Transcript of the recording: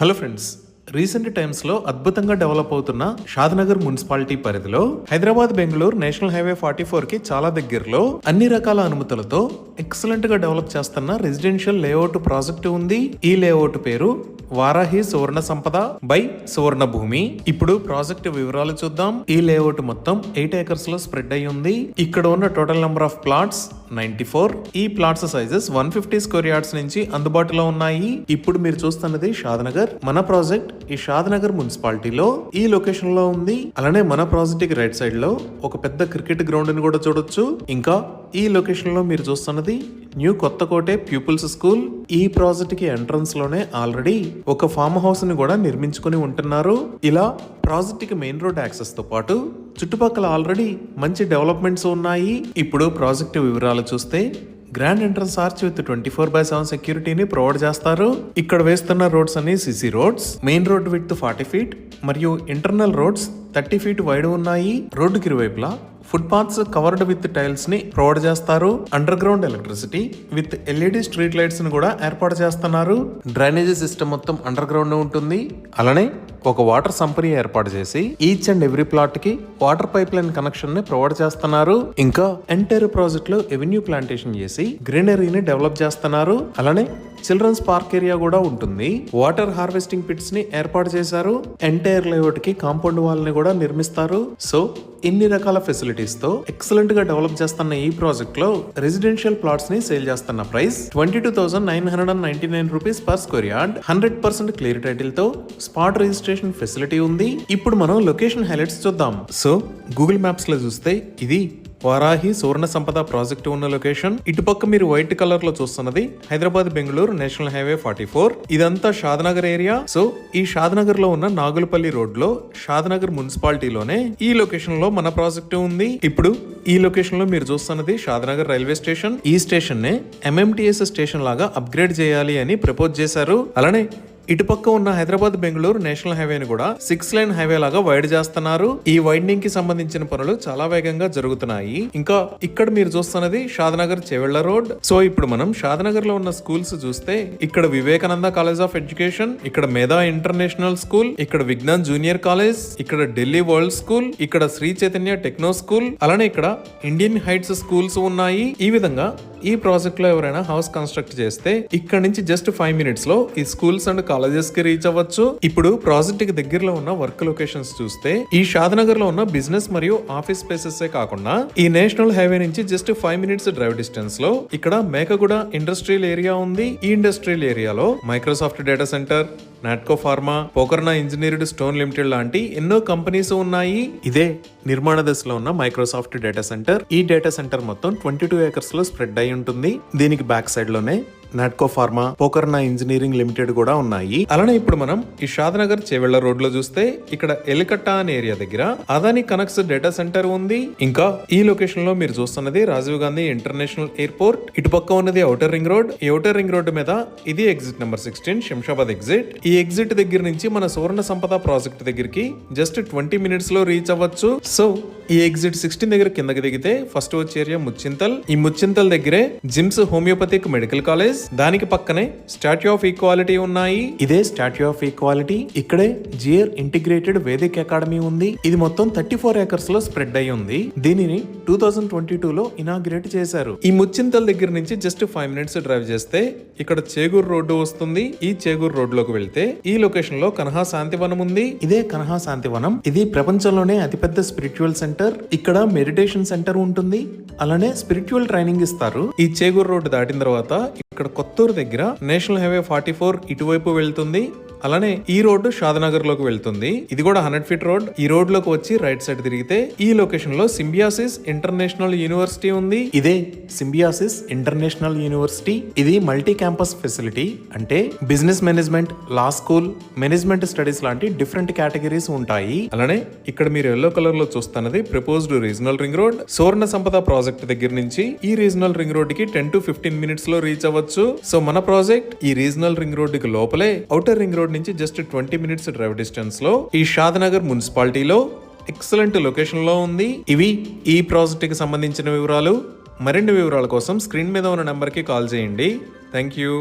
Hello friends, recent times లో అద్భుతంగా develop అవుతున్న షాద్నగర్ మున్సిపాలిటీ పరిధిలో హైదరాబాద్ బెంగళూరు నేషనల్ హైవే 44 కి చాలా దగ్గరలో అన్ని రకాల అనుమతులతో ఎక్సలెంట్ గా డెవలప్ చేస్తున్న రెసిడెన్షియల్ లేఅవుట్ ప్రాజెక్టు ఉంది. ఈ లేఅవుట్ పేరు వారాహి సువర్ణ సంపద బై సువర్ణ భూమి. ఇప్పుడు ప్రాజెక్ట్ వివరాలు చూద్దాం. ఈ లేఅవుట్ మొత్తం 8 ఏకర్స్ లో స్ప్రెడ్ అయి ఉంది. ఇక్కడ ఉన్న టోటల్ నెంబర్ ఆఫ్ ప్లాట్స్ 94. ఈ ప్లాట్స్ సైజెస్ 150 స్క్వేర్ యార్డ్స్ నుంచి అందుబాటులో ఉన్నాయి. ఇప్పుడు మీరు చూస్తున్నది షాద్నగర్. మన ప్రాజెక్ట్ ఈ షాద్నగర్ మున్సిపాలిటీలో ఈ లొకేషన్ లో ఉంది. అలానే మన ప్రాజెక్ట్ కి రైట్ సైడ్ లో ఒక పెద్ద క్రికెట్ గ్రౌండ్ ని కూడా చూడొచ్చు. ఇంకా ఈ లొకేషన్ లో మీరు చూస్తున్నది న్యూ కొత్తకోటే ప్యూపుల్స్ స్కూల్. ఈ ప్రాజెక్ట్ కి ఎంట్రన్స్ లోనే ఆల్రెడీ ఒక ఫామ్ హౌస్ ని కూడా నిర్మించుకుని ఉంటున్నారు. ఇలా ప్రాజెక్ట్ కి మెయిన్ రోడ్ యాక్సెస్ తో పాటు చుట్టుపక్కల ఆల్రెడీ మంచి డెవలప్మెంట్స్ ఉన్నాయి. ఇప్పుడు ప్రాజెక్ట్ వివరాలు చూస్తే గ్రాండ్ ఎంట్రన్స్ ఆర్చ్ విత్ 24/7 సెక్యూరిటీని ప్రొవైడ్ చేస్తారు. ఇక్కడ వేస్తున్న రోడ్స్ అన్ని CC roads. Main road with 40 feet మరియు ఇంటర్నల్ రోడ్స్ 30 ఫీట్ వైడ్ ఉన్నాయి. రోడ్డుకి ఇరువైపులా foot paths covered with tiles ని ప్రొవైడ్ చేస్తారు. Under ground electricity with LED street lights ని కూడా ఏర్పాటు చేస్తున్నారు. డ్రైనేజీ సిస్టమ్ మొత్తం అండర్ గ్రౌండ్ ఉంటుంది. అలానే ఒక వాటర్ సంపని ఏర్పాటు చేసి ఈచ్ అండ్ ఎవ్రీ ప్లాట్ కి వాటర్ పైప్ లైన్ కనెక్షన్ ని ప్రొవైడ్ చేస్తున్నారు. ఇంకా ఎంటైర్ ప్రాజెక్ట్ లో ఎవెన్యూ ప్లాంటేషన్ చేసి గ్రీనరీని డెవలప్ చేస్తున్నారు. అలానే చిల్డ్రన్స్ పార్క్ ఏరియా కూడా ఉంటుంది. వాటర్ హార్వెస్టింగ్ పిట్స్ ని ఏర్పాటు చేశారు. ఎంటైర్ లేఅవుట్ కి కాంపౌండ్ వాల్ ని కూడా నిర్మిస్తారు. సో ఇన్ని రకాల ఫెసిలిటీస్ తో ఎక్సలెంట్ గా డెవలప్ చేస్తున్న ఈ ప్రాజెక్ట్ లో రెసిడెన్షియల్ ప్లాట్స్ ని సేల్ చేస్తున్న price 22,999 rupees per square yard. 100% clear title తో స్పాట్ రిజిస్ట్రేషన్ ఫెసిలిటీ ఉంది. ఇప్పుడు మనం లొకేషన్ హైలైట్స్ చూద్దాం. సో గూగుల్ మ్యాప్స్ లో చూస్తే ఇది వారాహి సువర్ణ సంపద ప్రాజెక్ట్ ఉన్న లొకేషన్. ఇటుపక్క మీరు వైట్ కలర్ లో చూస్తున్నది హైదరాబాద్ బెంగళూరు నేషనల్ హైవే 44. ఇదంతా షాద్నగర్ ఏరియా. సో ఈ షాద్నగర్ లో ఉన్న నాగులపల్లి రోడ్ లో షాద్నగర్ మున్సిపాలిటీలోనే ఈ లొకేషన్ లో మన ప్రాజెక్ట్ ఉంది. ఇప్పుడు ఈ లొకేషన్ లో మీరు చూస్తున్నది షాద్నగర్ రైల్వే స్టేషన్. ఈ స్టేషన్ నే MMTS స్టేషన్ లాగా అప్గ్రేడ్ చేయాలి అని ప్రపోజ్ చేశారు. అలానే ఇటుపక్క ఉన్న హైదరాబాద్ బెంగళూరు నేషనల్ హైవేని కూడా 6 లైన్ హైవే లాగా వైడ్ చేస్తున్నారు. ఈ వైడనింగ్ కి సంబంధించిన పనులు చాలా వేగంగా జరుగుతున్నాయి. ఇంకా ఇక్కడ మీరు చూస్తున్నది షాద్నగర్ చెవెళ్ల రోడ్. సో ఇప్పుడు మనం షాద్నగర్ లో ఉన్న స్కూల్స్ చూస్తే ఇక్కడ వివేకానంద కాలేజ్ ఆఫ్ ఎడ్యుకేషన్, ఇక్కడ మేధా ఇంటర్నేషనల్ స్కూల్, ఇక్కడ విజ్ఞాన్ జూనియర్ కాలేజ్, ఇక్కడ ఢిల్లీ వరల్డ్ స్కూల్, ఇక్కడ శ్రీ చైతన్య టెక్నో స్కూల్, అలానే ఇక్కడ ఇండియన్ హైట్స్ స్కూల్స్ ఉన్నాయి. ఈ విధంగా ఈ ప్రాజెక్ట్ లో ఎవరైనా హౌస్ కన్స్ట్రక్ట్ చేస్తే ఇక్కడ నుంచి జస్ట్ 5 మినిట్స్ లో ఈ స్కూల్స్ అండ్ కాలేజెస్ కి రీచ్ అవ్వచ్చు. ఇప్పుడు ప్రాజెక్ట్ కి దగ్గరలో ఉన్న వర్క్ లొకేషన్స్ చూస్తే ఈ షాద్నగర్ లో ఉన్న బిజినెస్ మరియు ఆఫీస్ స్పేసెస్ కాకుండా ఈ నేషనల్ హైవే నుంచి జస్ట్ 5 మినిట్స్ డ్రైవ్ డిస్టెన్స్ లో ఇక్కడ మేకగూడ ఇండస్ట్రియల్ ఏరియా ఉంది. ఈ ఇండస్ట్రియల్ ఏరియాలో Microsoft data centre, Natco pharma, Pokarna engineered stone limited లాంటి ఎన్నో కంపెనీస్ ఉన్నాయి. ఇదే నిర్మాణ దశలో ఉన్న మైక్రోసాఫ్ట్ డేటా సెంటర్. ఈ డేటా సెంటర్ మొత్తం 22 ఏకర్స్ లో స్ప్రెడ్ అయి ఉంటుంది. దీనికి బ్యాక్ సైడ్ లోనే Natco pharma, Pokarna engineering limited కూడా ఉన్నాయి. అలానే ఇప్పుడు మనం ఈ షాద్నగర్ చెవెళ్ల రోడ్ లో చూస్తే ఇక్కడ ఎలికట్ట అనే ఏరియా దగ్గర అదాని కనెక్ట్స్ డేటా సెంటర్ ఉంది. ఇంకా ఈ లొకేషన్ లో మీరు చూస్తున్నది రాజీవ్ గాంధీ ఇంటర్నేషనల్ ఎయిర్పోర్ట్. ఇటుపక్క ఉన్నది ఔటర్ రింగ్ రోడ్. ఈ ఔటర్ రింగ్ రోడ్ మీద ఇది ఎగ్జిట్ నెంబర్ 16 శంషాబాద్ ఎగ్జిట్. ఈ ఎగ్జిట్ దగ్గర నుంచి మన సువర్ణ సంపద ప్రాజెక్ట్ దగ్గరికి జస్ట్ 20 మినిట్స్ లో రీచ్ అవ్వచ్చు. సో ఈ ఎగ్జిట్ 16 దగ్గర కిందకి దిగితే ఫస్ట్ వచ్చే ఏరియా ముచ్చింతల్. ఈ ముచ్చింతల్ దగ్గరే జిమ్స్ హోమియోపతిక్ మెడికల్ కాలేజ్, దానికి పక్కనే స్టాట్యూ ఆఫ్ ఈక్వాలిటీ ఉన్నాయి. ఇదే స్టాట్యూ ఆఫ్ ఈక్వాలిటీ. ఇక్కడే జియర్ ఇంటిగ్రేటెడ్ వేదిక్ అకాడమీ ఉంది. ఇది మొత్తం 34 ఏకర్స్ లో స్ప్రెడ్ అయి ఉంది. దీనిని 2022 లో ఇనాగ్రేట్ చేశారు. ఈ ముచ్చింతల్ దగ్గర నుంచి జస్ట్ 5 మినిట్స్ డ్రైవ్ చేస్తే ఇక్కడ చేగూర్ రోడ్డు వస్తుంది. ఈ చేగూర్ రోడ్ లోకి వెళ్తే ఈ లొకేషన్ లో కన్హా శాంతివనం ఉంది. ఇదే కన్హా శాంతివనం. ఇది ప్రపంచంలోనే అతిపెద్ద స్పిరిచువల్ సెంటర్. ఇక్కడ మెడిటేషన్ సెంటర్ ఉంటుంది. అలానే స్పిరిచువల్ ట్రైనింగ్ ఇస్తారు. ఈ చేగూర్ రోడ్డు దాటిన తర్వాత ఇక్కడ కొత్తూరు దగ్గర నేషనల్ హైవే 44 ఇటువైపు వెళ్తుంది. అలానే ఈ రోడ్డు షాద్నగర్ లోకి వెళ్తుంది. ఇది కూడా 100 ఫీట్ రోడ్. ఈ రోడ్ లోకి వచ్చి రైట్ సైడ్ తిరిగితే ఈ లొకేషన్ లో సింబియాసిస్ ఇంటర్నేషనల్ యూనివర్సిటీ ఉంది. ఇదే సింబియాసిస్ ఇంటర్నేషనల్ యూనివర్సిటీ. ఇది మల్టీ క్యాంపస్ ఫెసిలిటీ. అంటే బిజినెస్ మేనేజ్మెంట్, లా స్కూల్, మేనేజ్మెంట్ స్టడీస్ లాంటి డిఫరెంట్ కేటగిరీస్ ఉంటాయి. అలానే ఇక్కడ మీరు ఎల్లో కలర్ లో చూస్తున్నది ప్రపోజ్డ్ రీజనల్ రింగ్ రోడ్. సువర్ణ సంపద ప్రాజెక్ట్ దగ్గర నుంచి ఈ రీజనల్ రింగ్ రోడ్ కి 10 to 15 మినిట్స్ లో రీచ్ అవ్వచ్చు. సో మన ప్రాజెక్ట్ ఈ రీజనల్ రింగ్ రోడ్ కి లోపలే ఔటర్ రింగ్ రోడ్ నుంచి జస్ట్ 20 మినిట్స్ డ్రైవ్ డిస్టెన్స్ లో ఈ షాద్నగర్ మున్సిపాలిటీలో ఎక్సలెంట్ లొకేషన్ లో ఉంది. ఇవి ఈ ప్రాజెక్ట్ కి సంబంధించిన వివరాలు. మరిన్ని వివరాల కోసం స్క్రీన్ మీద ఉన్న నెంబర్ కి కాల్ చేయండి. Thank you.